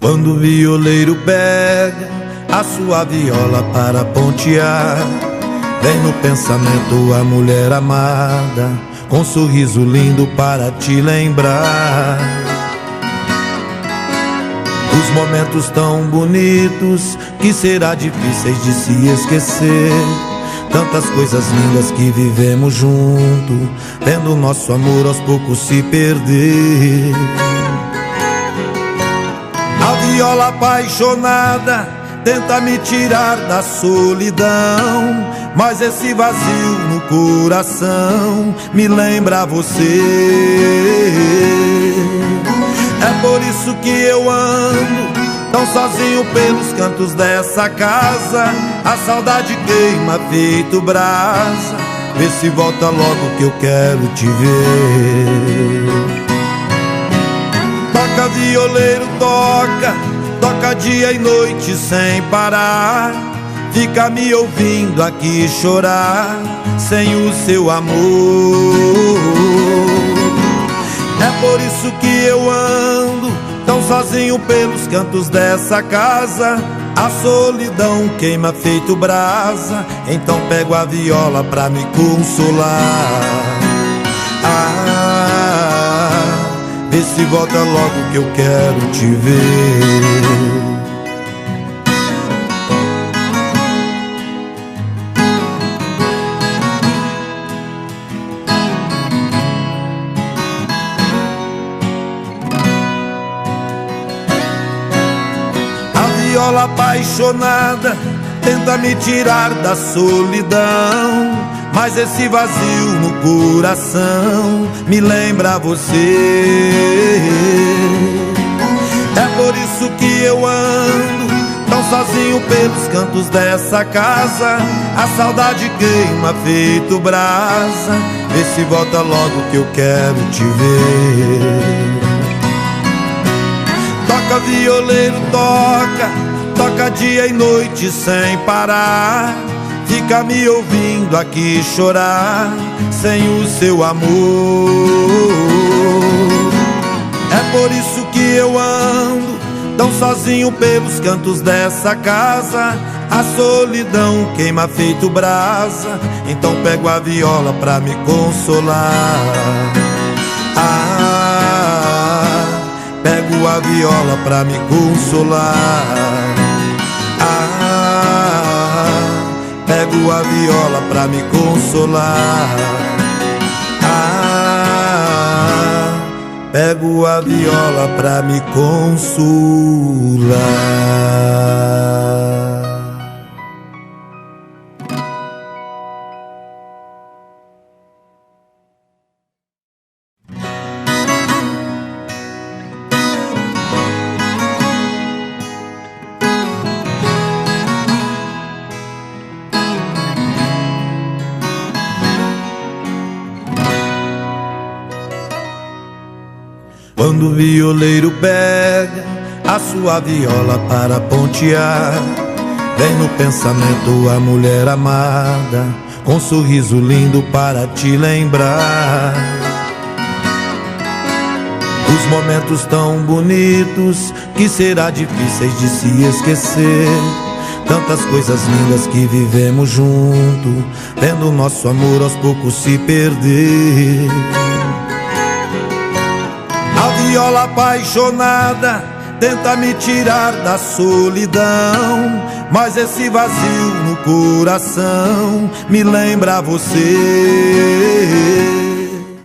Quando o violeiro pega a sua viola para pontear, vem no pensamento a mulher amada, com um sorriso lindo para te lembrar. Os momentos tão bonitos que será difíceis de se esquecer. Tantas coisas lindas que vivemos junto, vendo nosso amor aos poucos se perder. A viola apaixonada tenta me tirar da solidão, mas esse vazio no coração me lembra você. É por isso que eu ando tão sozinho pelos cantos dessa casa. A saudade queima feito brasa. Vê se volta logo que eu quero te ver. Toca violeiro, toca, toca dia e noite sem parar. Fica me ouvindo aqui chorar sem o seu amor. É por isso que eu ando tão sozinho pelos cantos dessa casa. A solidão queima feito brasa. Então pego a viola pra me consolar. Vê se volta logo que eu quero te ver. Viola apaixonada tenta me tirar da solidão, mas esse vazio no coração me lembra você. É por isso que eu ando tão sozinho pelos cantos dessa casa. A saudade queima feito brasa. Vê se volta logo que eu quero te ver. Toca violeiro, toca, toca dia e noite sem parar. Fica me ouvindo aqui chorar sem o seu amor. É por isso que eu ando tão sozinho pelos cantos dessa casa. A solidão queima feito brasa. Então pego a viola pra me consolar. Pego a viola pra me consolar. Pego a viola pra me consolar. Pego a viola pra me consolar. Quando o violeiro pega a sua viola para pontear, vem no pensamento a mulher amada, com um sorriso lindo para te lembrar. Os momentos tão bonitos que será difíceis de se esquecer. Tantas coisas lindas que vivemos junto, vendo nosso amor aos poucos se perder. A viola apaixonada tenta me tirar da solidão, mas esse vazio no coração me lembra você.